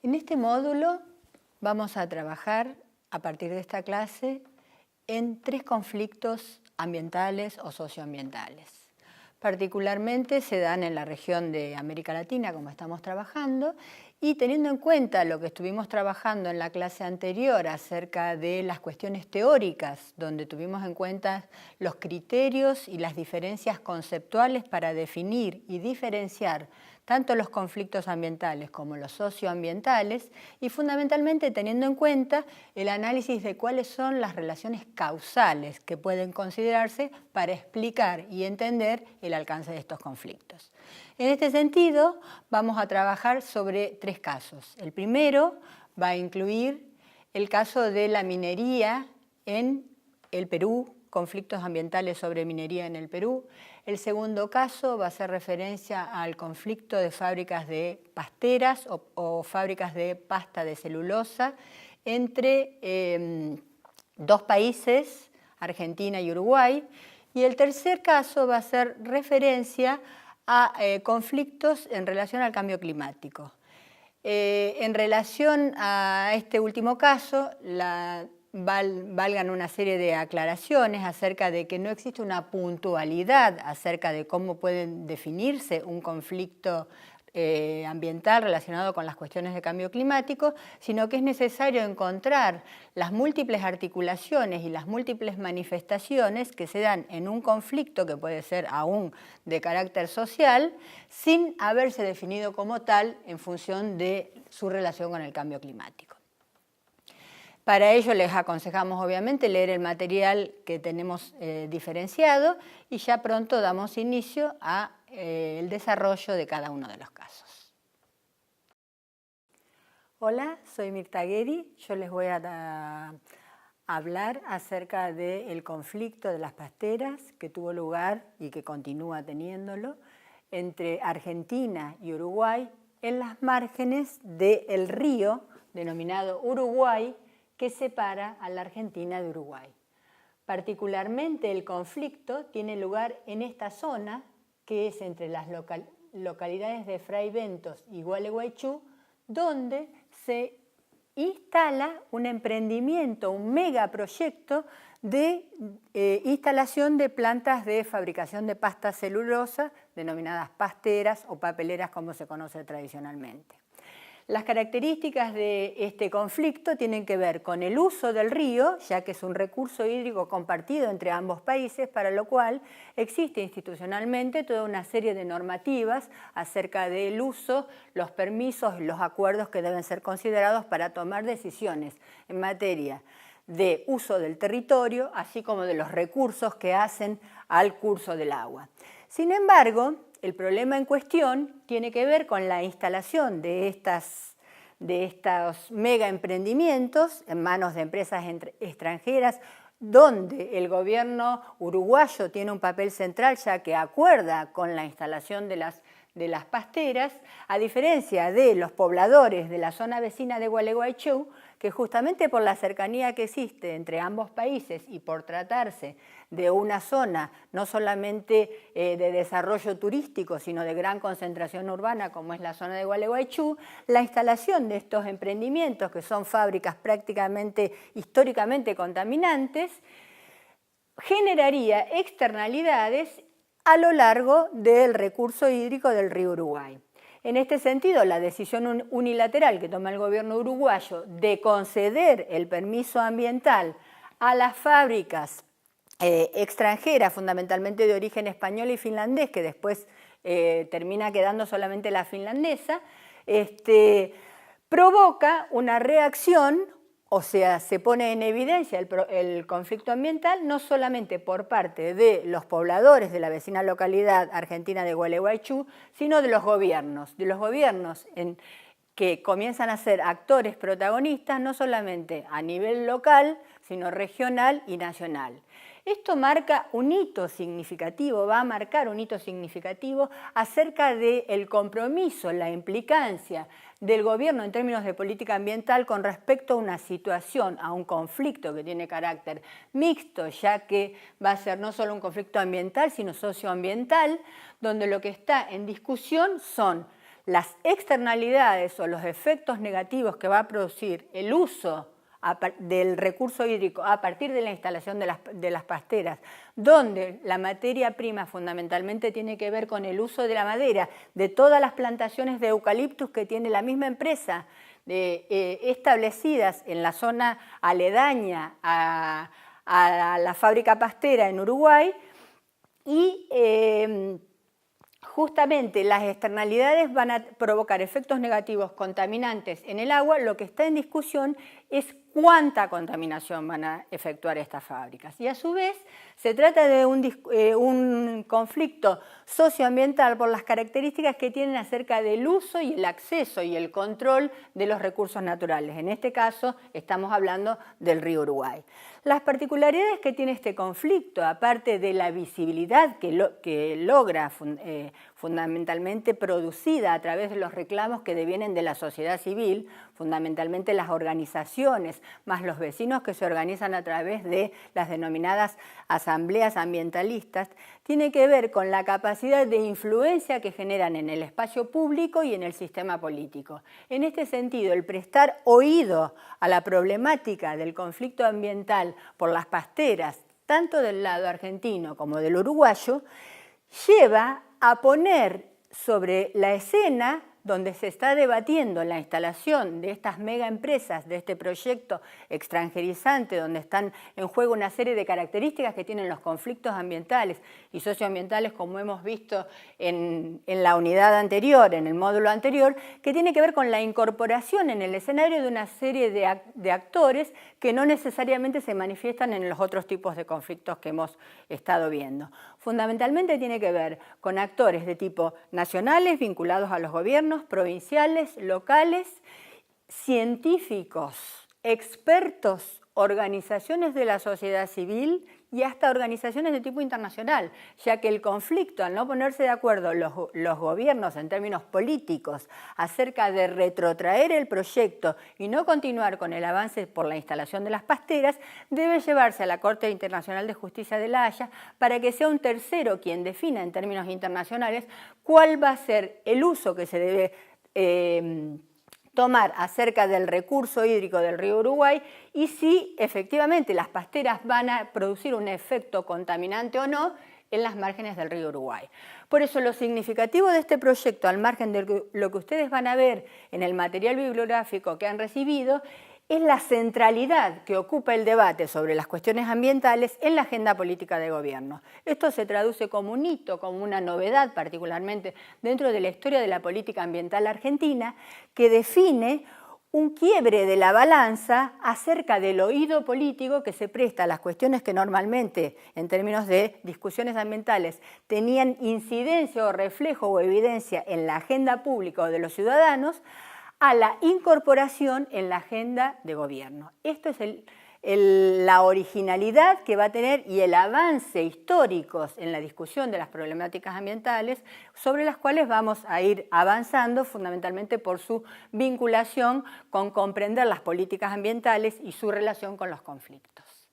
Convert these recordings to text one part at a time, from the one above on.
En este módulo vamos a trabajar a partir de esta clase en 3 conflictos ambientales o socioambientales. Particularmente se dan en la región de América Latina, como estamos trabajando, y teniendo en cuenta lo que estuvimos trabajando en la clase anterior acerca de las cuestiones teóricas, donde tuvimos en cuenta los criterios y las diferencias conceptuales para definir y diferenciar tanto los conflictos ambientales como los socioambientales, y fundamentalmente teniendo en cuenta el análisis de cuáles son las relaciones causales que pueden considerarse para explicar y entender el alcance de estos conflictos. En este sentido, vamos a trabajar sobre 3 casos. El primero va a incluir el caso de la minería en el Perú, conflictos ambientales sobre minería en el Perú. El segundo caso va a hacer referencia al conflicto de fábricas de pasteras o fábricas de pasta de celulosa entre 2 países, Argentina y Uruguay. Y el tercer caso va a hacer referencia a conflictos en relación al cambio climático. En relación a este último caso, valgan una serie de aclaraciones acerca de que no existe una puntualidad acerca de cómo pueden definirse un conflicto ambiental relacionado con las cuestiones de cambio climático, sino que es necesario encontrar las múltiples articulaciones y las múltiples manifestaciones que se dan en un conflicto que puede ser aún de carácter social, sin haberse definido como tal en función de su relación con el cambio climático. Para ello les aconsejamos obviamente leer el material que tenemos diferenciado y ya pronto damos inicio a el desarrollo de cada uno de los casos. Hola, soy Mirta Gueri. Yo les voy a hablar acerca del conflicto de las pasteras que tuvo lugar y que continúa teniéndolo entre Argentina y Uruguay en las márgenes del río denominado Uruguay, que separa a la Argentina de Uruguay. Particularmente el conflicto tiene lugar en esta zona, que es entre las localidades de Fray Bentos y Gualeguaychú, donde se instala un emprendimiento, un megaproyecto de instalación de plantas de fabricación de pasta celulosa, denominadas pasteras o papeleras como se conoce tradicionalmente. Las características de este conflicto tienen que ver con el uso del río, ya que es un recurso hídrico compartido entre ambos países, para lo cual existe institucionalmente toda una serie de normativas acerca del uso, los permisos y los acuerdos que deben ser considerados para tomar decisiones en materia de uso del territorio, así como de los recursos que hacen al curso del agua. Sin embargo, el problema en cuestión tiene que ver con la instalación de estos mega emprendimientos en manos de empresas extranjeras, donde el gobierno uruguayo tiene un papel central, ya que acuerda con la instalación de las pasteras, a diferencia de los pobladores de la zona vecina de Gualeguaychú, que justamente por la cercanía que existe entre ambos países y por tratarse de una zona no solamente de desarrollo turístico, sino de gran concentración urbana como es la zona de Gualeguaychú, la instalación de estos emprendimientos, que son fábricas prácticamente históricamente contaminantes, generaría externalidades a lo largo del recurso hídrico del río Uruguay. En este sentido, la decisión unilateral que toma el gobierno uruguayo de conceder el permiso ambiental a las fábricas extranjeras, fundamentalmente de origen español y finlandés, que después termina quedando solamente la finlandesa, provoca una reacción. O sea, se pone en evidencia el conflicto ambiental no solamente por parte de los pobladores de la vecina localidad argentina de Gualeguaychú, sino de los gobiernos que comienzan a ser actores protagonistas no solamente a nivel local, sino regional y nacional. Esto marca un hito significativo, va a marcar un hito significativo acerca del compromiso, la implicancia del gobierno en términos de política ambiental con respecto a una situación, a un conflicto que tiene carácter mixto, ya que va a ser no solo un conflicto ambiental, sino socioambiental, donde lo que está en discusión son las externalidades o los efectos negativos que va a producir el uso del recurso hídrico a partir de la instalación de las pasteras, donde la materia prima fundamentalmente tiene que ver con el uso de la madera, de todas las plantaciones de eucaliptus que tiene la misma empresa, establecidas en la zona aledaña a la fábrica pastera en Uruguay, y justamente las externalidades van a provocar efectos negativos contaminantes en el agua. Lo que está en discusión es cuánta contaminación van a efectuar estas fábricas. Y a su vez se trata de un conflicto socioambiental por las características que tienen acerca del uso y el acceso y el control de los recursos naturales. En este caso estamos hablando del río Uruguay. Las particularidades que tiene este conflicto, aparte de la visibilidad que logra fundamentalmente producida a través de los reclamos que devienen de la sociedad civil, fundamentalmente las organizaciones, más los vecinos que se organizan a través de las denominadas asambleas ambientalistas, tiene que ver con la capacidad de influencia que generan en el espacio público y en el sistema político. En este sentido, el prestar oído a la problemática del conflicto ambiental por las pasteras, tanto del lado argentino como del uruguayo, lleva a poner sobre la escena donde se está debatiendo la instalación de estas megaempresas, de este proyecto extranjerizante, donde están en juego una serie de características que tienen los conflictos ambientales y socioambientales, como hemos visto en la unidad anterior, en el módulo anterior, que tiene que ver con la incorporación en el escenario de una serie de actores que no necesariamente se manifiestan en los otros tipos de conflictos que hemos estado viendo. Fundamentalmente tiene que ver con actores de tipo nacionales vinculados a los gobiernos, provinciales, locales, científicos, expertos, organizaciones de la sociedad civil y hasta organizaciones de tipo internacional, ya que el conflicto, al no ponerse de acuerdo los gobiernos en términos políticos acerca de retrotraer el proyecto y no continuar con el avance por la instalación de las pasteras, debe llevarse a la Corte Internacional de Justicia de La Haya para que sea un tercero quien defina en términos internacionales cuál va a ser el uso que se debe tomar acerca del recurso hídrico del río Uruguay y si efectivamente las pasteras van a producir un efecto contaminante o no en las márgenes del río Uruguay. Por eso lo significativo de este proyecto, al margen de lo que ustedes van a ver en el material bibliográfico que han recibido, es la centralidad que ocupa el debate sobre las cuestiones ambientales en la agenda política de gobierno. Esto se traduce como un hito, como una novedad, particularmente dentro de la historia de la política ambiental argentina, que define un quiebre de la balanza acerca del oído político que se presta a las cuestiones que normalmente, en términos de discusiones ambientales, tenían incidencia o reflejo o evidencia en la agenda pública o de los ciudadanos, a la incorporación en la agenda de gobierno. Esto es la originalidad que va a tener y el avance históricos en la discusión de las problemáticas ambientales sobre las cuales vamos a ir avanzando fundamentalmente por su vinculación con comprender las políticas ambientales y su relación con los conflictos.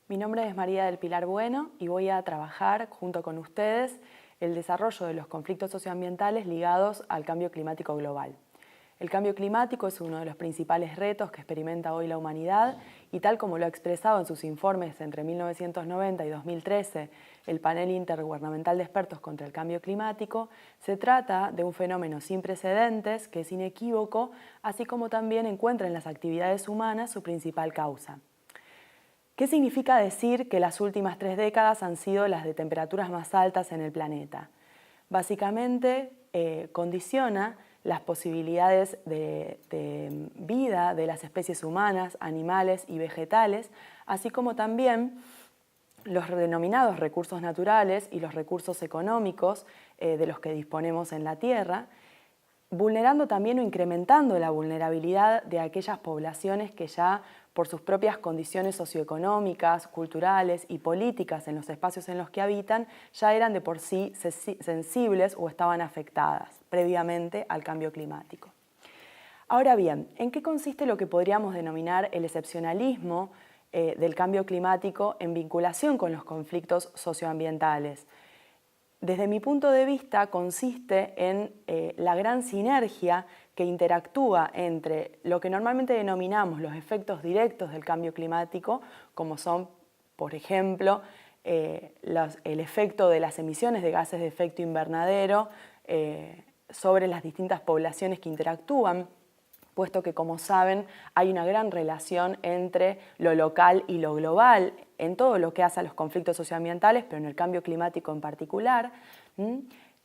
Mi nombre es María del Pilar Bueno y voy a trabajar junto con ustedes el desarrollo de los conflictos socioambientales ligados al cambio climático global. El cambio climático es uno de los principales retos que experimenta hoy la humanidad y tal como lo ha expresado en sus informes entre 1990 y 2013 el Panel Intergubernamental de Expertos contra el Cambio Climático, se trata de un fenómeno sin precedentes que es inequívoco, así como también encuentra en las actividades humanas su principal causa. ¿Qué significa decir que las últimas 3 décadas han sido las de temperaturas más altas en el planeta? Básicamente condiciona las posibilidades de vida de las especies humanas, animales y vegetales, así como también los denominados recursos naturales y los recursos económicos de los que disponemos en la Tierra, vulnerando también o incrementando la vulnerabilidad de aquellas poblaciones que ya por sus propias condiciones socioeconómicas, culturales y políticas en los espacios en los que habitan, ya eran de por sí sensibles o estaban afectadas previamente al cambio climático. Ahora bien, ¿en qué consiste lo que podríamos denominar el excepcionalismo del cambio climático en vinculación con los conflictos socioambientales? desde mi punto de vista consiste en la gran sinergia que interactúa entre lo que normalmente denominamos los efectos directos del cambio climático, como son, por ejemplo, el efecto de las emisiones de gases de efecto invernadero sobre las distintas poblaciones que interactúan, puesto que, como saben, hay una gran relación entre lo local y lo global en todo lo que hace a los conflictos socioambientales, pero en el cambio climático en particular,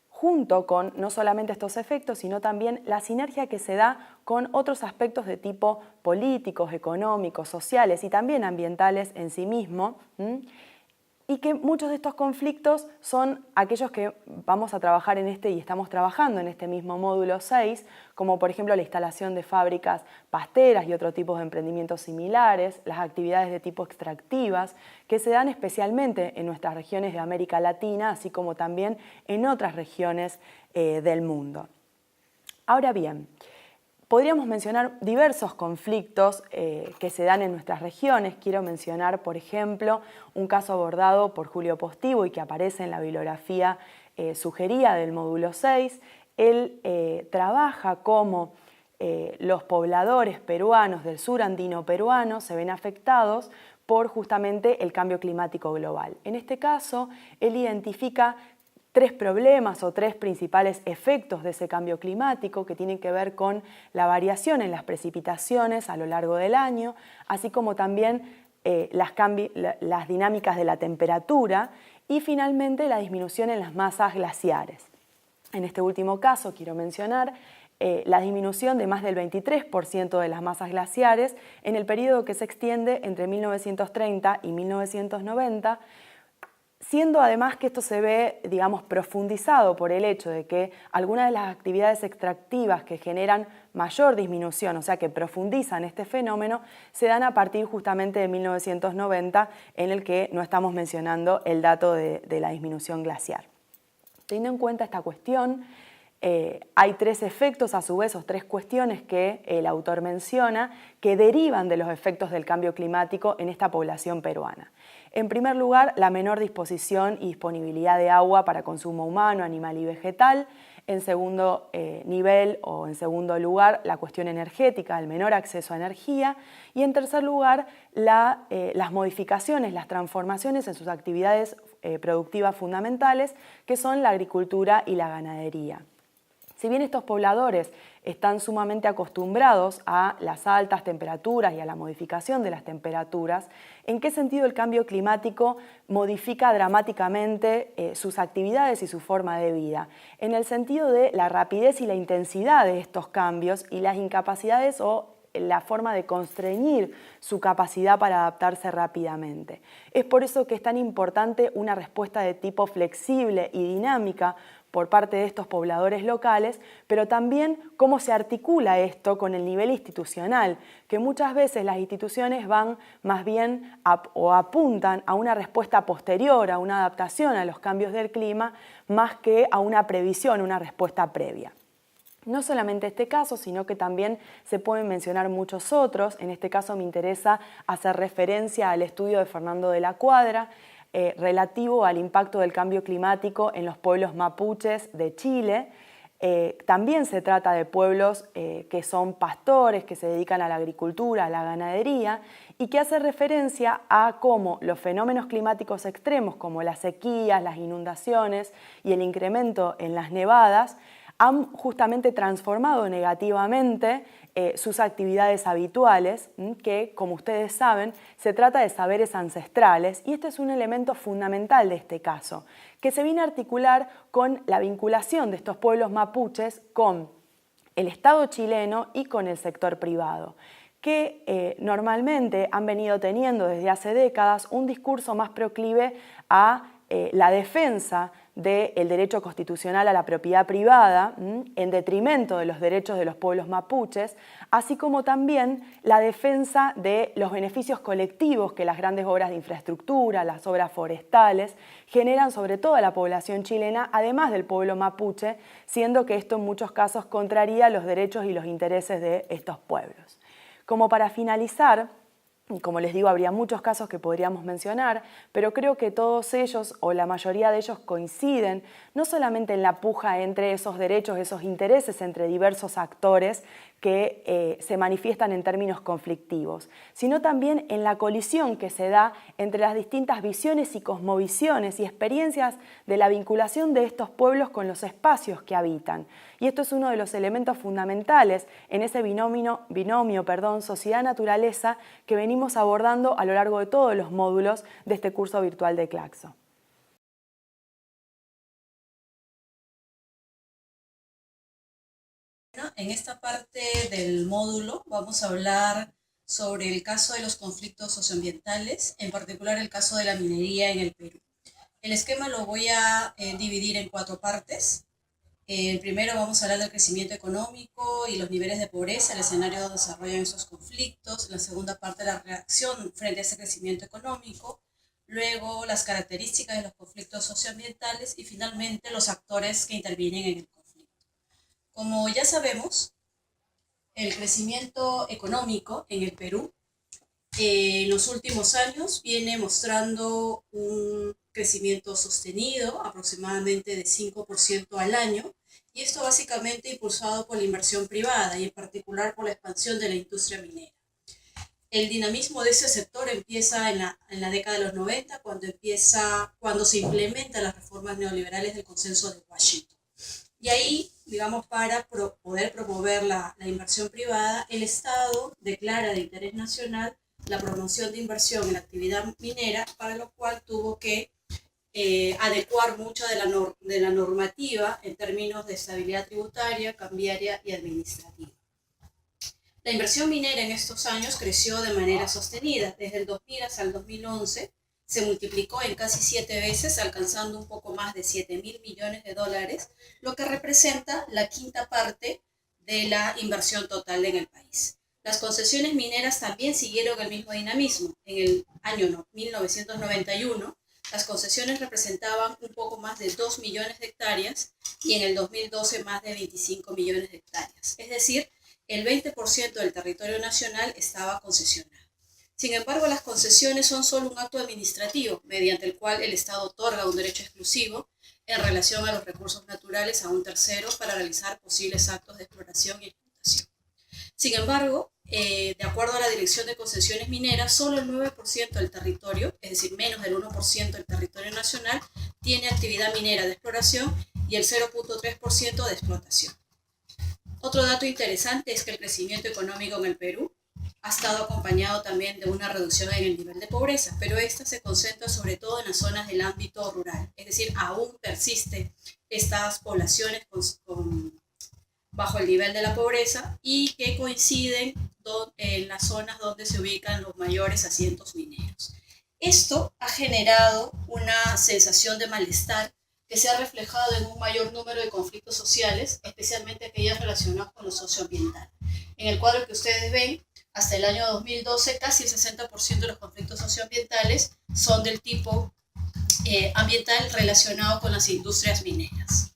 junto con no solamente estos efectos, sino también la sinergia que se da con otros aspectos de tipo políticos, económicos, sociales y también ambientales en sí mismo, y que muchos de estos conflictos son aquellos que vamos a trabajar en y estamos trabajando en este mismo módulo 6, como por ejemplo la instalación de fábricas pasteras y otro tipo de emprendimientos similares, las actividades de tipo extractivas, que se dan especialmente en nuestras regiones de América Latina, así como también en otras regiones del mundo. Ahora bien, podríamos mencionar diversos conflictos que se dan en nuestras regiones. Quiero mencionar, por ejemplo, un caso abordado por Julio Postivo y que aparece en la bibliografía sugerida del módulo 6. Él trabaja cómo los pobladores peruanos del sur andino peruano se ven afectados por justamente el cambio climático global. En este caso, él identifica tres problemas o tres principales efectos de ese cambio climático que tienen que ver con la variación en las precipitaciones a lo largo del año, así como también las dinámicas de la temperatura y finalmente la disminución en las masas glaciares. En este último caso quiero mencionar la disminución de más del 23% de las masas glaciares en el periodo que se extiende entre 1930 y 1990, siendo además que esto se ve, digamos, profundizado por el hecho de que algunas de las actividades extractivas que generan mayor disminución, o sea, que profundizan este fenómeno, se dan a partir justamente de 1990, en el que no estamos mencionando el dato de la disminución glaciar. Teniendo en cuenta esta cuestión, hay tres efectos, a su vez, o tres cuestiones que el autor menciona que derivan de los efectos del cambio climático en esta población peruana. En primer lugar, la menor disposición y disponibilidad de agua para consumo humano, animal y vegetal. En segundo nivel o en segundo lugar, la cuestión energética, el menor acceso a energía. Y en tercer lugar, las modificaciones, las transformaciones en sus actividades productivas fundamentales, que son la agricultura y la ganadería. Si bien estos pobladores están sumamente acostumbrados a las altas temperaturas y a la modificación de las temperaturas, ¿en qué sentido el cambio climático modifica dramáticamente sus actividades y su forma de vida? En el sentido de la rapidez y la intensidad de estos cambios y las incapacidades o la forma de constreñir su capacidad para adaptarse rápidamente. Es por eso que es tan importante una respuesta de tipo flexible y dinámica por parte de estos pobladores locales, pero también cómo se articula esto con el nivel institucional, que muchas veces las instituciones van más bien o apuntan a una respuesta posterior, a una adaptación a los cambios del clima, más que a una previsión, una respuesta previa. No solamente este caso, sino que también se pueden mencionar muchos otros. En este caso me interesa hacer referencia al estudio de Fernando de la Cuadra, relativo al impacto del cambio climático en los pueblos mapuches de Chile. También se trata de pueblos que son pastores, que se dedican a la agricultura, a la ganadería, y que hace referencia a cómo los fenómenos climáticos extremos, como las sequías, las inundaciones y el incremento en las nevadas, han justamente transformado negativamente sus actividades habituales, que, como ustedes saben, se trata de saberes ancestrales, y este es un elemento fundamental de este caso, que se viene a articular con la vinculación de estos pueblos mapuches con el Estado chileno y con el sector privado, que normalmente han venido teniendo desde hace décadas un discurso más proclive a la defensa del derecho constitucional a la propiedad privada en detrimento de los derechos de los pueblos mapuches, así como también la defensa de los beneficios colectivos que las grandes obras de infraestructura, las obras forestales, generan sobre toda la población chilena, además del pueblo mapuche, siendo que esto en muchos casos contraría los derechos y los intereses de estos pueblos. Como para finalizar, Y como les digo, habría muchos casos que podríamos mencionar, pero creo que todos ellos, o la mayoría de ellos, coinciden no solamente en la puja entre esos derechos, esos intereses entre diversos actores que se manifiestan en términos conflictivos, sino también en la colisión que se da entre las distintas visiones y cosmovisiones y experiencias de la vinculación de estos pueblos con los espacios que habitan. Y esto es uno de los elementos fundamentales en ese binomio sociedad-naturaleza que venimos abordando a lo largo de todos los módulos de este curso virtual de Claxo. En esta parte del módulo vamos a hablar sobre el caso de los conflictos socioambientales, en particular el caso de la minería en el Perú. El esquema lo voy a dividir en 4 partes. Primero vamos a hablar del crecimiento económico y los niveles de pobreza, el escenario donde se desarrollan esos conflictos. En la segunda parte, la reacción frente a ese crecimiento económico. Luego, las características de los conflictos socioambientales y finalmente los actores que intervienen en el conflicto. Como ya sabemos, el crecimiento económico en el Perú en los últimos años viene mostrando un crecimiento sostenido, aproximadamente de 5% al año, y esto básicamente impulsado por la inversión privada y en particular por la expansión de la industria minera. El dinamismo de ese sector empieza en la década de los 90, cuando se implementan las reformas neoliberales del Consenso de Washington. Y ahí, digamos, para poder promover la inversión privada, el Estado declara de interés nacional la promoción de inversión en la actividad minera, para lo cual tuvo que adecuar mucha de la normativa en términos de estabilidad tributaria, cambiaria y administrativa. La inversión minera en estos años creció de manera sostenida. Desde el 2000 hasta el 2011 se multiplicó en casi 7 veces, alcanzando un poco más de $7.000 millones, lo que representa la quinta parte de la inversión total en el país. Las concesiones mineras también siguieron el mismo dinamismo. En el año 1991, las concesiones representaban un poco más de 2 millones de hectáreas y en el 2012 más de 25 millones de hectáreas. Es decir, el 20% del territorio nacional estaba concesionado. Sin embargo, las concesiones son solo un acto administrativo mediante el cual el Estado otorga un derecho exclusivo en relación a los recursos naturales a un tercero para realizar posibles actos de exploración y explotación. Sin embargo, de acuerdo a la Dirección de Concesiones Mineras, solo el 9% del territorio, es decir, menos del 1% del territorio nacional, tiene actividad minera de exploración y el 0.3% de explotación. Otro dato interesante es que el crecimiento económico en el Perú ha estado acompañado también de una reducción en el nivel de pobreza, pero esta se concentra sobre todo en las zonas del ámbito rural, es decir, aún persisten estas poblaciones bajo el nivel de la pobreza y que coinciden en las zonas donde se ubican los mayores asientos mineros. Esto ha generado una sensación de malestar que se ha reflejado en un mayor número de conflictos sociales, especialmente aquellos relacionados con lo socioambiental. En el cuadro que ustedes ven, hasta el año 2012, casi el 60% de los conflictos socioambientales son del tipo ambiental relacionado con las industrias mineras.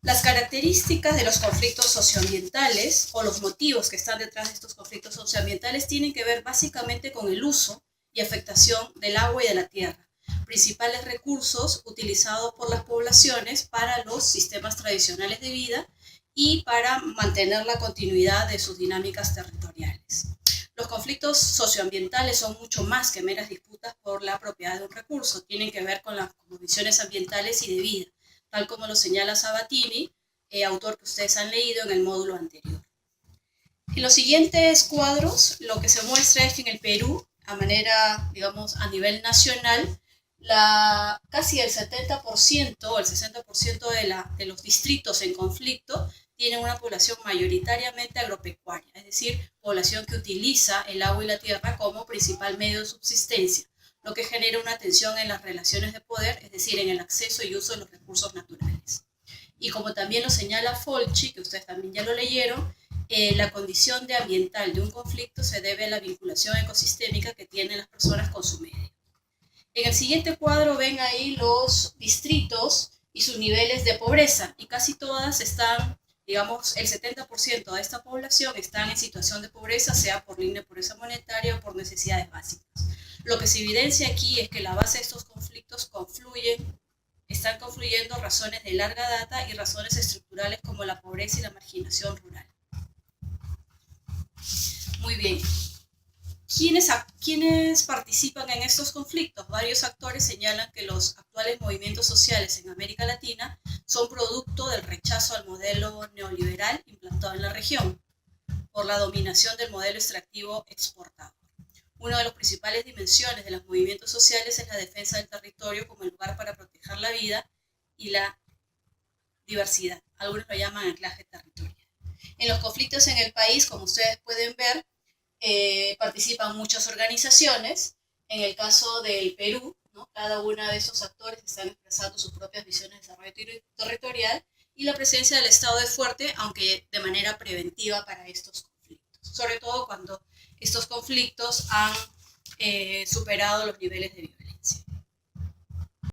Las características de los conflictos socioambientales o los motivos que están detrás de estos conflictos socioambientales tienen que ver básicamente con el uso y afectación del agua y de la tierra, principales recursos utilizados por las poblaciones para los sistemas tradicionales de vida y para mantener la continuidad de sus dinámicas territoriales. Los conflictos socioambientales son mucho más que meras disputas por la propiedad de un recurso, tienen que ver con las condiciones ambientales y de vida, tal como lo señala Sabatini, autor que ustedes han leído en el módulo anterior. En los siguientes cuadros, lo que se muestra es que en el Perú, a nivel nacional, casi el 70% o el 60% de los distritos en conflicto tienen una población mayoritariamente agropecuaria, es decir, población que utiliza el agua y la tierra como principal medio de subsistencia, lo que genera una tensión en las relaciones de poder, es decir, en el acceso y uso de los recursos naturales. Y como también lo señala Folchi, que ustedes también ya lo leyeron, la condición ambiental de un conflicto se debe a la vinculación ecosistémica que tienen las personas con su medio. En el siguiente cuadro ven ahí los distritos y sus niveles de pobreza, y casi todas están Digamos, el 70% de esta población están en situación de pobreza, sea por línea de pobreza monetaria o por necesidades básicas. Lo que se evidencia aquí es que la base de estos conflictos están confluyendo razones de larga data y razones estructurales como la pobreza y la marginación rural. Muy bien. ¿Quiénes participan en estos conflictos? Varios actores señalan que los actuales movimientos sociales en América Latina son producto del rechazo al modelo neoliberal implantado en la región por la dominación del modelo extractivo exportador. Una de las principales dimensiones de los movimientos sociales es la defensa del territorio como el lugar para proteger la vida y la diversidad. Algunos lo llaman anclaje territorial. En los conflictos en el país, como ustedes pueden ver, participan muchas organizaciones. En el caso del Perú, ¿no? Cada uno de esos actores están expresando sus propias visiones de desarrollo territorial y la presencia del Estado es fuerte, aunque de manera preventiva para estos conflictos, sobre todo cuando estos conflictos han superado los niveles de violencia.